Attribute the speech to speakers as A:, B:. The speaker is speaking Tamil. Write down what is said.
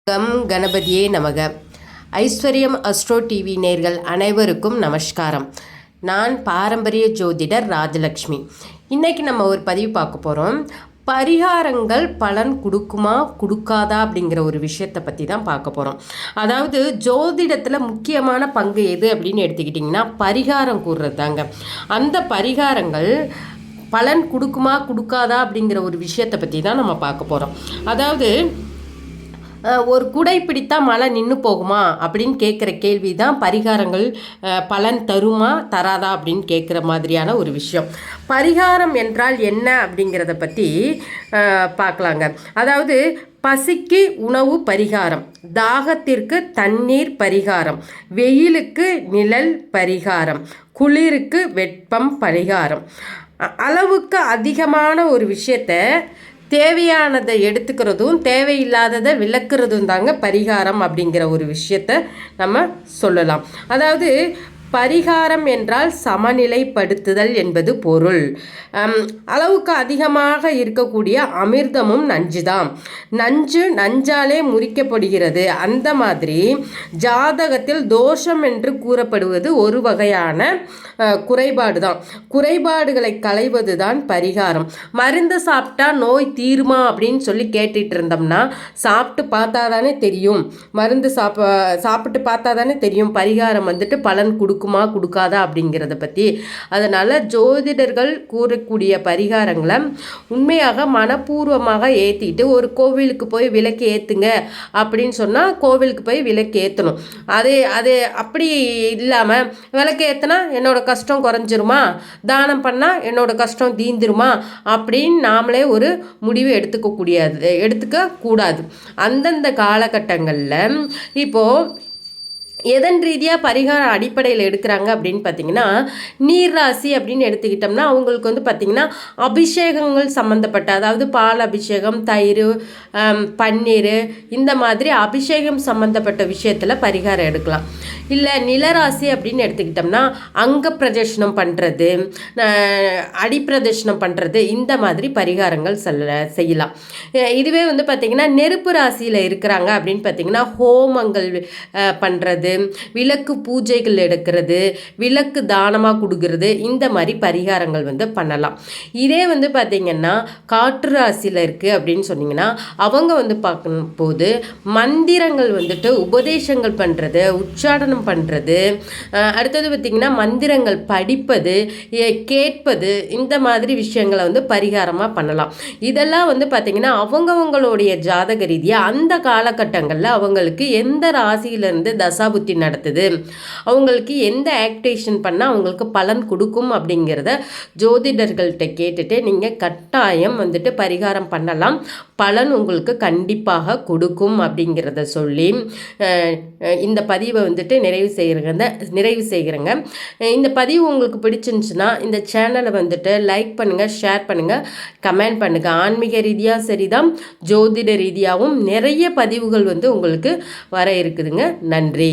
A: கணபதியே நமக. ஐஸ்வர்யம் அஸ்ட்ரோ டிவி நேர்கள் அனைவருக்கும் நமஸ்காரம். நான் பாரம்பரிய ஜோதிடர் ராஜலக்ஷ்மி. இன்றைக்கி நம்ம ஒரு பதிவு பார்க்க போகிறோம். பரிகாரங்கள் பலன் கொடுக்குமா கொடுக்காதா அப்படிங்கிற ஒரு விஷயத்தை பற்றி தான் பார்க்க போகிறோம். அதாவது ஜோதிடத்தில் முக்கியமான பங்கு எது அப்படின்னு எடுத்துக்கிட்டிங்கன்னா பரிகாரம் கூறுறது தாங்க. அந்த பரிகாரங்கள் பலன் கொடுக்குமா கொடுக்காதா அப்படிங்கிற ஒரு விஷயத்தை பற்றி தான் நம்ம பார்க்க போகிறோம். அதாவது ஒரு குடை பிடித்தா மழை நின்று போகுமா அப்படின்னு கேட்குற கேள்வி தான் பரிகாரங்கள் பலன் தருமா தராதா அப்படின்னு கேட்குற மாதிரியான ஒரு விஷயம். பரிகாரம் என்றால் என்ன அப்படிங்கிறத பற்றி பார்க்கலாங்க. அதாவது பசிக்கு உணவு பரிகாரம், தாகத்திற்கு தண்ணீர் பரிகாரம், வெயிலுக்கு நிழல் பரிகாரம், குளிருக்கு வெப்பம் பரிகாரம். அளவுக்கு அதிகமான ஒரு விஷயத்தை தேவையானதை எடுத்துக்கிறதும் தேவையில்லாததை விளக்குறதும் தாங்க பரிகாரம் அப்படிங்கிற ஒரு விஷயத்தை நம்ம சொல்லலாம். அதாவது பரிகாரம் என்றால் சமநிலைப்படுத்துதல் என்பது பொருள். அளவுக்கு அதிகமாக இருக்கக்கூடிய அமிர்தமும் நஞ்சுதான். நஞ்சு நஞ்சாலே முறிக்கப்படுகிறது. அந்த மாதிரி ஜாதகத்தில் தோஷம் என்று கூறப்படுவது ஒரு வகையான குறைபாடு தான். குறைபாடுகளை களைவது தான் பரிகாரம். மருந்து சாப்பிட்டா நோய் தீருமா அப்படின்னு சொல்லி கேட்டுட்டு இருந்தோம்னா சாப்பிட்டு பார்த்தா தானே தெரியும். மருந்து சாப்பிட்டு பார்த்தா தானே தெரியும் பரிகாரம் பலன் கொடுக்குமா கொடுக்காதா அப்படிங்கிறத பற்றி. அதனால் ஜோதிடர்கள் கூறக்கூடிய பரிகாரங்களை உண்மையாக மனப்பூர்வமாக ஏற்றிட்டு ஒரு கோவிலுக்கு போய் விளக்கு ஏற்றுங்க அப்படின்னு சொன்னால் கோவிலுக்கு போய் விளக்கு ஏற்றணும். அது அப்படி இல்லாமல் விளக்கு ஏற்றினா என்னோட கஷ்டம் குறைஞ்சிருமா, தானம் பண்ணால் என்னோட கஷ்டம் தீந்துருமா அப்படின்னு நாமளே ஒரு முடிவு எடுத்துக்க கூடாது. அந்தந்த காலகட்டங்களில் இப்போது எதன் ரீதியாக பரிகாரம் அடிப்படையில் எடுக்கிறாங்க அப்படின்னு பார்த்தீங்கன்னா நீர்ராசி அப்படின்னு எடுத்துக்கிட்டோம்னா அவங்களுக்கு பார்த்திங்கன்னா அபிஷேகங்கள் சம்மந்தப்பட்ட, அதாவது பால் அபிஷேகம், தயிர், பன்னீர், இந்த மாதிரி அபிஷேகம் சம்மந்தப்பட்ட விஷயத்தில் பரிகாரம் எடுக்கலாம். இல்லை நிலராசி அப்படின்னு எடுத்துக்கிட்டோம்னா அங்க பிரதர்ஷனம் பண்ணுறது, அடிப்பிரதர்ஷனம் பண்ணுறது, இந்த மாதிரி பரிகாரங்கள் செய்யலாம். இதுவே பார்த்திங்கன்னா நெருப்பு ராசியில் இருக்கிறாங்க அப்படின்னு பார்த்திங்கன்னா ஹோமங்கள் பண்ணுறது, விளக்கு பூஜைகள் எடுக்கிறது, விளக்கு தானமாக கொடுக்கறது, இந்த மாதிரி பரிகாரங்கள் பண்ணலாம். இதே பார்த்திங்கன்னா காற்று ராசியில் இருக்குது அப்படின்னு சொன்னிங்கன்னா அவங்க பார்க்கும்போது மந்திரங்கள் உபதேசங்கள் பண்ணுறது, உச்சாடனம் பண்ணுறது, அடுத்தது பார்த்திங்கன்னா மந்திரங்கள் படிப்பது, கேட்பது, இந்த மாதிரி விஷயங்களை பரிகாரமாக பண்ணலாம். இதெல்லாம் பார்த்திங்கன்னா அவங்கவுங்களுடைய ஜாதக ரீதியாக அந்த காலகட்டங்களில் அவங்களுக்கு எந்த ராசியிலேருந்து தசாபுத்தி நடத்துது, அவங்களுக்கு எந்த ஆக்டிவேஷன் பண்ணால் அவங்களுக்கு பலன் கொடுக்கும் அப்படிங்கிறத ஜோதிடர்கள்ட்ட கேட்டுட்டு நீங்கள் கட்டாயம் பரிகாரம் பண்ணலாம். பலன் உங்களுக்கு கண்டிப்பாக கொடுக்கும் அப்படிங்கிறத சொல்லி இந்த பதிவை நிறைவு செய்கிறேங்க. இந்த பதிவு உங்களுக்கு பிடிச்சிருந்துச்சுன்னா இந்த சேனலை லைக் பண்ணுங்கள், ஷேர் பண்ணுங்கள், கமெண்ட் பண்ணுங்கள். ஆன்மீக ரீதியாக சரிதான், ஜோதிட ரீதியாகவும் நிறைய பதிவுகள் உங்களுக்கு வர இருக்குதுங்க. நன்றி.